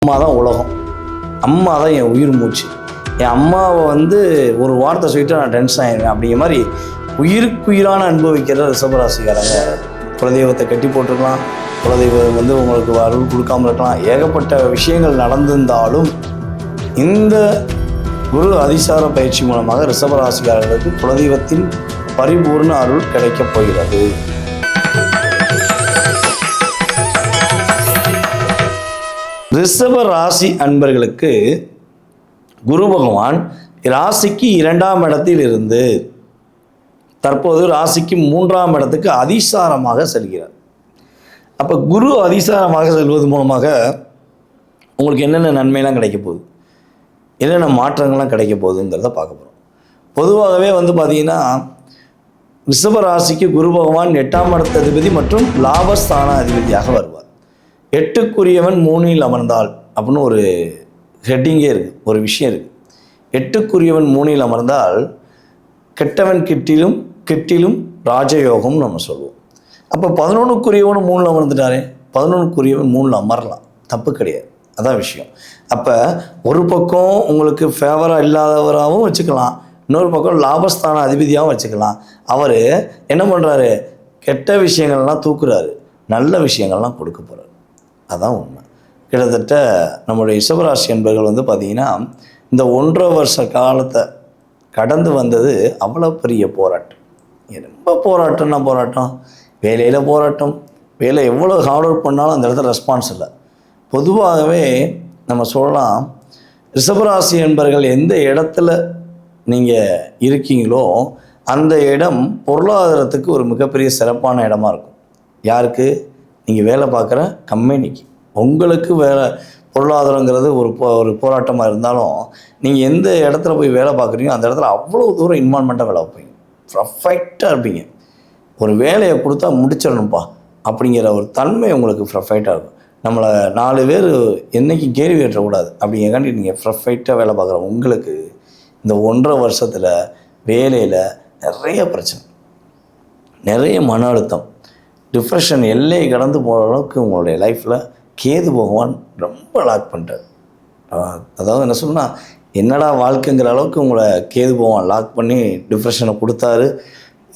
அம்மா தான் உலகம், அம்மா தான் என் உயிர் மூச்சு. என் அம்மாவை வந்து ஒரு வார்த்தை சொல்லிட்டு நான் டென்ஷன் ஆயிடுவேன். அப்படிங்கிற மாதிரி உயிருக்குயிரான அனுபவிக்கிற ரிஷபராசிக்காரங்க. குலதெய்வத்தை கட்டி போட்டிருக்கலாம், குலதெய்வம் வந்து உங்களுக்கு அருள் கொடுக்காமல் இருக்கலாம், ஏகப்பட்ட விஷயங்கள் நடந்திருந்தாலும் இந்த குரு அதிசார பயிற்சி மூலமாக ரிஷபராசிக்காரர்களுக்கு குலதெய்வத்தின் பரிபூர்ண அருள் கிடைக்கப் போகிறது. ரிஷப ராசி அன்பர்களுக்கு குரு பகவான் ராசிக்கு 2ஆம் இடத்தில் இருந்து தற்போது ராசிக்கு 3ஆம் இடத்துக்கு அதிசாரமாக செல்கிறார். அப்போ குரு அதிசாரமாக செல்வது மூலமாக உங்களுக்கு என்னென்ன நன்மைலாம் கிடைக்க போகுது, என்னென்ன மாற்றங்கள்லாம் கிடைக்க போகுதுங்கிறத பார்க்க போகிறோம். பொதுவாகவே வந்து பார்த்திங்கன்னா ரிஷப ராசிக்கு குரு பகவான் 8ஆம் இடத்த அதிபதி மற்றும் லாபஸ்தான அதிபதியாக வருவார். 8க்குரியவன் 3இல் அமர்ந்தால் அப்படின்னு ஒரு ஹெட்டிங்கே இருக்குது, ஒரு விஷயம் இருக்குது. 8க்குரியவன் 3இல் அமர்ந்தால் கெட்டவன் கிட்டிலும் ராஜயோகம்னு நம்ம சொல்லுவோம். அப்போ 11க்குரியவன் 3இல் அமர்ந்துட்டாரே, 11க்குரியவன் 3இல் அமரலாம், தப்பு கிடையாது, அதான் விஷயம். அப்போ ஒரு பக்கம் உங்களுக்கு ஃபேவராக இல்லாதவராகவும் வச்சுக்கலாம், இன்னொரு பக்கம் லாபஸ்தான அதிபதியாகவும் வச்சுக்கலாம். அவர் என்ன பண்ணுறாரு, கெட்ட விஷயங்கள்லாம் தூக்குறாரு, நல்ல விஷயங்கள்லாம் கொடுக்க போகிறார். அதான் உண்மை. கிட்டத்தட்ட நம்முடைய ரிஷபராசி என்பர்கள் வந்து பார்த்திங்கன்னா இந்த 1.5 வருஷ காலத்தை கடந்து வந்தது அவ்வளோ பெரிய போராட்டம். ரொம்ப போராட்டம், வேலையில் போராட்டம், வேலை எவ்வளோ ஹார்ட் ஒர்க் பண்ணாலும் அந்த இடத்துல ரெஸ்பான்ஸ் இல்லை. பொதுவாகவே நம்ம சொல்லலாம், ரிஷபராசி என்பர்கள் எந்த இடத்துல நீங்கள் இருக்கீங்களோ அந்த இடம் பொருளாதாரத்துக்கு ஒரு மிகப்பெரிய சிறப்பான இடமா இருக்கும். யாருக்கு? நீங்கள் வேலை பார்க்குற கம்பெனிக்கு. உங்களுக்கு வேலை பொருளாதாரங்கிறது ஒரு போராட்டமாக இருந்தாலும் நீங்கள் எந்த இடத்துல போய் வேலை பார்க்குறீங்களோ அந்த இடத்துல அவ்வளோ தூரம் இன்வால்மெண்ட்டாக வேலை வைப்பீங்க, பர்ஃபெக்டாக இருப்பீங்க. ஒரு வேலையை கொடுத்தா முடிச்சிடணும்ப்பா அப்படிங்கிற ஒரு தன்மை உங்களுக்கு பர்ஃபெக்டாக இருக்கும். நம்மளை 4 பேர் என்றைக்கும் கேள்வி கேட்டக்கூடாது அப்படிங்கிறக்காண்டி நீங்கள் பர்ஃபெக்டாக வேலை பார்க்குற உங்களுக்கு இந்த 1.5 வருஷத்தில் வேலையில் நிறைய பிரச்சனை, நிறைய மன அழுத்தம், டிப்ரெஷன் எல்லையை கடந்து போகிற அளவுக்கு உங்களுடைய லைஃப்பில் கேது பகவான் ரொம்ப லாக் பண்ணிட்டார். அதாவது என்ன சொன்னால், என்னடா வாழ்க்கைங்கிற அளவுக்கு உங்களை கேது பகவான் லாக் பண்ணி டிப்ரெஷனை கொடுத்தாரு.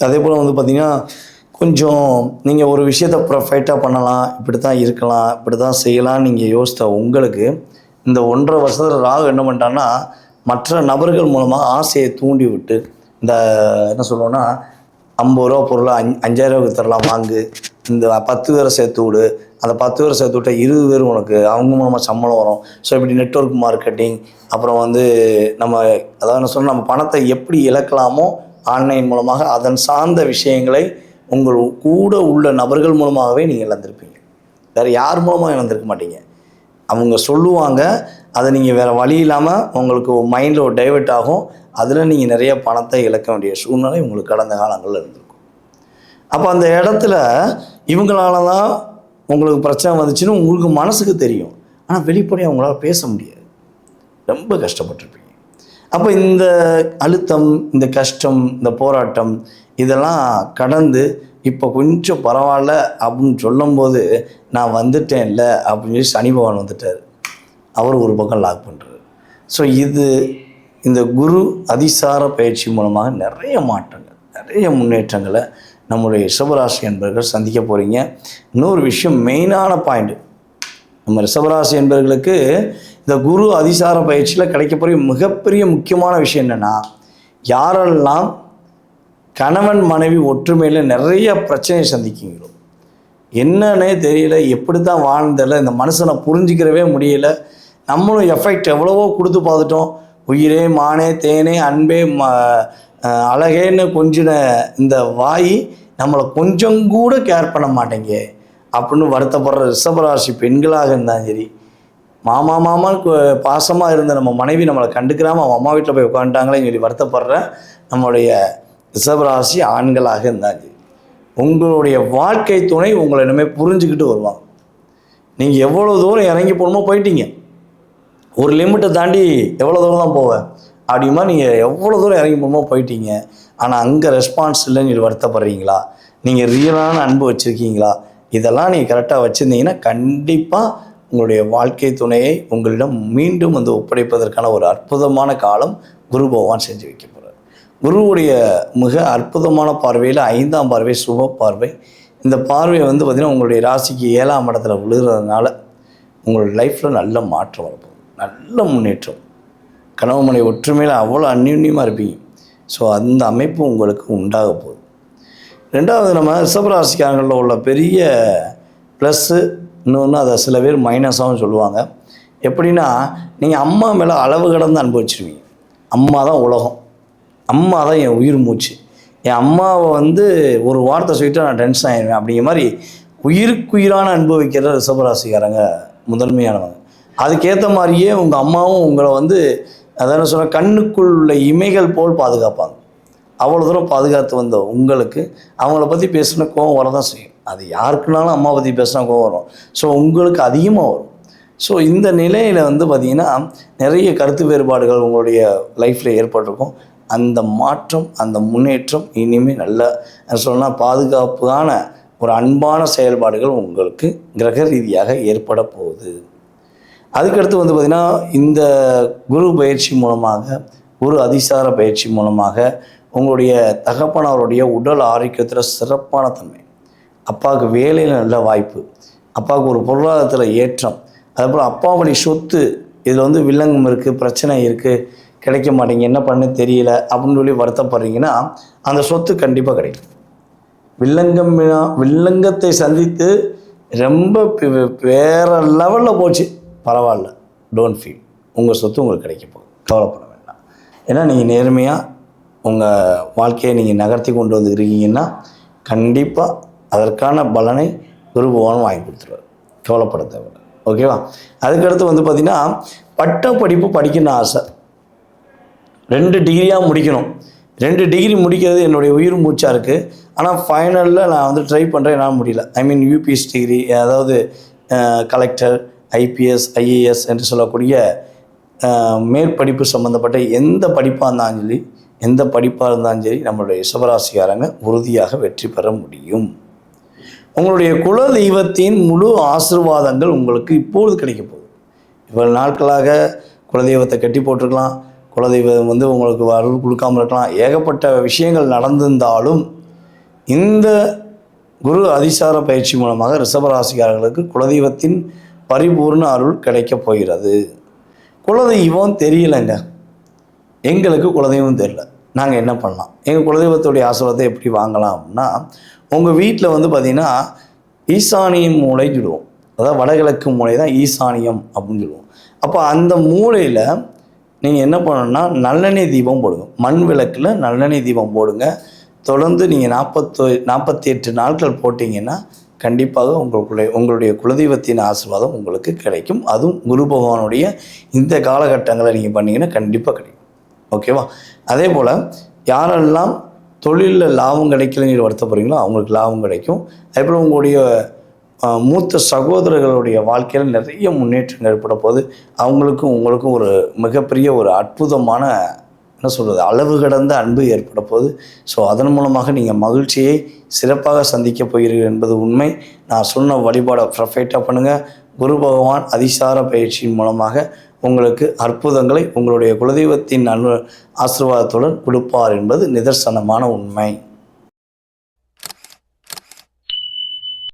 அதே போல் வந்து பார்த்திங்கன்னா கொஞ்சம் நீங்கள் ஒரு விஷயத்தை பர்ஃபெக்டாக பண்ணலாம், இப்படி தான் இருக்கலாம், இப்படி தான் செய்யலாம்னு நீங்கள் யோசித்த உங்களுக்கு இந்த 1.5 வருஷத்தில் ராகு என்ன பண்ணிட்டான்னா மற்ற நபர்கள் மூலமாக ஆசையை தூண்டி விட்டு, இந்த என்ன சொல்லுவோன்னா 50 ரூபா பொருளை 5,000 ரூபாய்க்கு தரலாம் வாங்கு, இந்த 10 பேரை சேர்த்து விடு, அந்த 10 பேரை சேர்த்து விட்டால் 20 பேர் உனக்கு அவங்க மூலமாக சம்பளம் வரும். ஸோ இப்படி நெட்வொர்க் மார்க்கெட்டிங், அப்புறம் வந்து நம்ம அதாவது என்ன சொன்னால் நம்ம பணத்தை எப்படி இழக்கலாமோ ஆன்லைன் மூலமாக அதன் சார்ந்த விஷயங்களை உங்கள் கூட உள்ள நபர்கள் மூலமாகவே நீங்கள் இழந்திருப்பீங்க. வேறு யார் மூலமாக இழந்திருக்க மாட்டீங்க. அவங்க சொல்லுவாங்க, அதை நீங்கள் வேறு வழி இல்லாமல் உங்களுக்கு மைண்டில் ஒரு டைவெர்ட் ஆகும், அதில் நீங்கள் நிறைய பணத்தை இழக்க வேண்டிய சூழ்நிலை உங்களுக்கு கடந்த காலங்களில் இருந்திருக்கும். அப்போ அந்த இடத்துல இவங்களால தான் உங்களுக்கு பிரச்சனை வந்துச்சுன்னு உங்களுக்கு மனசுக்கு தெரியும், ஆனால் வெளிப்படையாக அவங்களால பேச முடியாது, ரொம்ப கஷ்டப்பட்டுருப்பீங்க. அப்போ இந்த அழுத்தம், இந்த கஷ்டம், இந்த போராட்டம் இதெல்லாம் கடந்து இப்போ கொஞ்சம் பரவாயில்ல அப்படின்னு சொல்லும்போது நான் வந்துட்டேன் இல்லை அப்படின்னு சொல்லி சனி பகவான் வந்துட்டார், அவர் ஒரு பக்கம் லாக் பண்ணுறாரு. ஸோ இந்த குரு அதிசார பயிற்சி மூலமாக நிறைய மாற்றங்கள், நிறைய முன்னேற்றங்களை நம்முடைய ரிஷபராசி என்பவர்கள் சந்திக்க போகிறீங்க. இன்னொரு விஷயம், மெயினான பாயிண்ட், நம்ம ரிஷபராசி என்பவர்களுக்கு இந்த குரு அதிசார பயிற்சியில் கிடைக்கப்போகிற மிகப்பெரிய முக்கியமான விஷயம் என்னென்னா, யாரெல்லாம் கணவன் மனைவி ஒற்றுமையில் நிறைய பிரச்சனையை சந்திக்கிறீங்களோ, என்னன்னே தெரியல, எப்படி தான் வாழ்ந்ததில்ல, இந்த மனுஷனை புரிஞ்சிக்கிறவே முடியல, நம்மளும் எஃபெக்ட் எவ்வளவோ கொடுத்து பார்த்துட்டோம், உயிரே மானே தேனே அன்பே அழகேன்னு கொஞ்சின இந்த வாய் நம்மளை கொஞ்சம் கூட கேர் பண்ண மாட்டேங்க அப்படின்னு வருத்தப்படுற ரிஷபராசி பெண்களாக இருந்தாலும் சரி, மாமான்னு பாசமாக இருந்த நம்ம மனைவி நம்மளை கண்டுக்கிறாமல் அவன் அம்மா வீட்டில் போய் உட்காந்துட்டாங்களேன்னு சொல்லி வருத்தப்படுற நம்மளுடைய ரிஷபராசி ஆண்களாக இருந்தாலும் சரி, உங்களுடைய வாழ்க்கை துணை உங்களை இனிமேல் புரிஞ்சுக்கிட்டு வருவாங்க. நீங்கள் எவ்வளோ தூரம் இறங்கி போகணுமோ போயிட்டீங்க, ஒரு லிமிட்டை தாண்டி எவ்வளோ தூரம் தான் போவேன் அப்படிமா நீங்கள் எவ்வளோ தூரம் இறங்கி போகணுமோ போயிட்டீங்க. ஆனால் அங்கே ரெஸ்பான்ஸ் இல்லைன்னு சொல்லி வருத்தப்படுறீங்களா, நீங்கள் ரியலான அன்பு வச்சுருக்கீங்களா, இதெல்லாம் நீங்கள் கரெக்டாக வச்சுருந்தீங்கன்னா கண்டிப்பாக உங்களுடைய வாழ்க்கை துணையை உங்களிடம் மீண்டும் வந்து ஒப்படைப்பதற்கான ஒரு அற்புதமான காலம் குரு பகவான் செஞ்சு வைக்க போகிறார். குருவுடைய மிக அற்புதமான பார்வையில் 5ஆம் பார்வை சுப பார்வை. இந்த பார்வை வந்து பார்த்திங்கன்னா உங்களுடைய ராசிக்கு 7ஆம் இடத்துல விழுகிறதுனால உங்களுடைய லைஃப்பில் நல்ல மாற்றம் வரப்போகுது, நல்ல முன்னேற்றம். கணவன் மனைவி ஒற்றுமையில் அவ்வளோ அந்யுன்யமாக இருப்பீங்க. ஸோ அந்த அமைப்பு உங்களுக்கு உண்டாக போகுது. ரெண்டாவது, நம்ம ரிஷபராசிக்காரங்களில் உள்ள பெரிய ப்ளஸ்ஸு இன்னொன்று, அதை சில பேர் மைனஸாகவும் சொல்லுவாங்க. எப்படின்னா, நீங்கள் அம்மா மேலே அளவு கடந்து அனுபவிச்சிருவீங்க. அம்மா தான் உலகம், அம்மா தான் என் உயிர் மூச்சு, என் அம்மாவை வந்து ஒரு வார்த்தை சொல்லிட்டு நான் டென்ஷன் ஆகிடுவேன் அப்படிங்கிற மாதிரி உயிருக்குயிரான அனுபவிக்கிற ரிஷபராசிக்காரங்க முதன்மையானவங்க. அதுக்கேற்ற மாதிரியே உங்கள் அம்மாவும் உங்களை வந்து அதான் சொன்ன கண்ணுக்குள் உள்ள இமைகள் போல் பாதுகாப்பாங்க. அவ்வளோ தூரம் பாதுகாத்து வந்த உங்களுக்கு அவங்கள பற்றி பேசினா கோவம் வரதான் செய்யும். அது யாருக்குனாலும் அம்மா பற்றி பேசினா கோவம் வரும். ஸோ உங்களுக்கு அதிகமாக வரும். ஸோ இந்த நிலையில் வந்து பார்த்திங்கன்னா நிறைய கருத்து வேறுபாடுகள் உங்களுடைய லைஃப்பில் ஏற்பட்டிருக்கும். அந்த மாற்றம், அந்த முன்னேற்றம் இனிமேல் நல்ல சொன்னால் பாதுகாப்பான ஒரு அன்பான செயல்பாடுகள் உங்களுக்கு கிரக ரீதியாக ஏற்பட போகுது. அதுக்கடுத்து வந்து பார்த்திங்கன்னா இந்த குரு பயிற்சி மூலமாக, குரு அதிசார பயிற்சி மூலமாக உங்களுடைய தகப்பனாருடைய உடல் ஆரோக்கியத்தில் சிறப்பான தன்மை, அப்பாவுக்கு வேலையில் நல்ல வாய்ப்பு, அப்பாவுக்கு ஒரு பொருளாதாரத்தில் ஏற்றம், அதுக்கப்புறம் அப்பா வழி சொத்து இதில் வந்து வில்லங்கம் இருக்குது, பிரச்சனை இருக்குது, கிடைக்க மாட்டேங்க, என்ன பண்ண தெரியல அப்படின்னு சொல்லி வருத்தப்படுறீங்கன்னா அந்த சொத்து கண்டிப்பாக கிடைக்கும். வில்லங்கத்தை சந்தித்து ரொம்ப வேறு லெவலில் போச்சு, பரவாயில்ல, டோன்ட் ஃபீல், உங்கள் சொத்து உங்களுக்கு கிடைக்க போகுது, கவலைப்பட வேண்டாம். ஏன்னா நீங்கள் நேர்மையாக உங்கள் வாழ்க்கையை நீங்கள் நகர்த்தி கொண்டு வந்துருக்கீங்கன்னா கண்டிப்பாக அதற்கான பலனை குரு பகவான் வாங்கி கொடுத்துருவார், கவலைப்பட தேவையில்லை. ஓகேவா? அதுக்கடுத்து வந்து பார்த்திங்கன்னா பட்ட படிப்பு படிக்கணும்னு ஆசை, 2 டிகிரியாக முடிக்கணும். 2 டிகிரி முடிக்கிறது என்னுடைய உயிர் மூச்சாக இருக்குது. ஆனால் ஃபைனலில் நான் வந்து ட்ரை பண்ணுறேன், என்னால் முடியல. ஐ மீன் யூபிஎஸ் டிகிரி, அதாவது கலெக்டர், ஐபிஎஸ், ஐஏஎஸ் என்று சொல்லக்கூடிய மேற்படிப்பு சம்மந்தப்பட்ட எந்த படிப்பாக இருந்தாலும் சரி, எந்த படிப்பாக இருந்தாலும் சரி, நம்மளுடைய ரிஷபராசிக்காரங்க உறுதியாக வெற்றி பெற முடியும். உங்களுடைய குல தெய்வத்தின் முழு ஆசீர்வாதங்கள் உங்களுக்கு இப்பொழுது கிடைக்க போகுது. இவ்வளவு நாட்களாக குலதெய்வத்தை கட்டி போட்டிருக்கலாம், குலதெய்வம் வந்து உங்களுக்கு அருள் கொடுக்காமல் இருக்கலாம், ஏகப்பட்ட விஷயங்கள் நடந்திருந்தாலும் இந்த குரு அதிசார பயிற்சி மூலமாக ரிஷபராசிக்காரர்களுக்கு குலதெய்வத்தின் பரிபூர்ண அருள் கிடைக்கப் போகிறது. குலதெய்வம் தெரியலைங்க, எங்களுக்கு குலதெய்வம் தெரியல, நாங்கள் என்ன பண்ணலாம்? எங்கள் குலதெய்வத்துடைய ஆசீர்வாதத்தை எப்படி வாங்கலாம் அப்படின்னா, உங்கள் வீட்டில் வந்து பார்த்திங்கன்னா ஈசானியம் மூளை சொல்லுவோம், அதாவது வடகிழக்கு மூளை தான் ஈசானியம் அப்படின்னு சொல்லுவோம். அப்போ அந்த மூளையில் நீங்கள் என்ன பண்ணணும்னா நல்லெண்ணெய் தீபம் போடுங்க, மண் விளக்கில் நல்லெண்ணெய் தீபம் போடுங்க. தொடர்ந்து நீங்கள் 48 நாட்கள் போட்டிங்கன்னா கண்டிப்பாக உங்களுடைய குலதெய்வத்தின் ஆசீர்வாதம் உங்களுக்கு கிடைக்கும். அதுவும் குரு பகவானுடைய இந்த காலகட்டங்களை நீங்கள் பண்ணிங்கன்னா கண்டிப்பாக கிடைக்கும். ஓகேவா? அதே போல் யாரெல்லாம் தொழிலில் லாபம் கிடைக்கலன்னு வருத்தப்படுறீங்களோ அவங்களுக்கு லாபம் கிடைக்கும். அதேபோல் உங்களுடைய மூத்த சகோதரர்களுடைய வாழ்க்கையில் நிறைய முன்னேற்றம் ஏற்பட போது அவங்களுக்கும் உங்களுக்கும் ஒரு மிகப்பெரிய ஒரு அற்புதமான என்ன சொல்கிறது அளவு கடந்த அன்பு ஏற்பட போகுது. ஸோ அதன் மூலமாக நீங்கள் மகிழ்ச்சியை சிறப்பாக சந்திக்க போகிறீர்கள் என்பது உண்மை. நான் சொன்ன வழிபாடை பர்ஃபெக்டாக பண்ணுங்கள். குரு பகவான் அதிசார பயிற்சியின் மூலமாக உங்களுக்கு அற்புதங்களை உங்களுடைய குலதெய்வத்தின் ஆசீர்வாதத்துடன் கொடுப்பார் என்பது நிதர்சனமான உண்மை.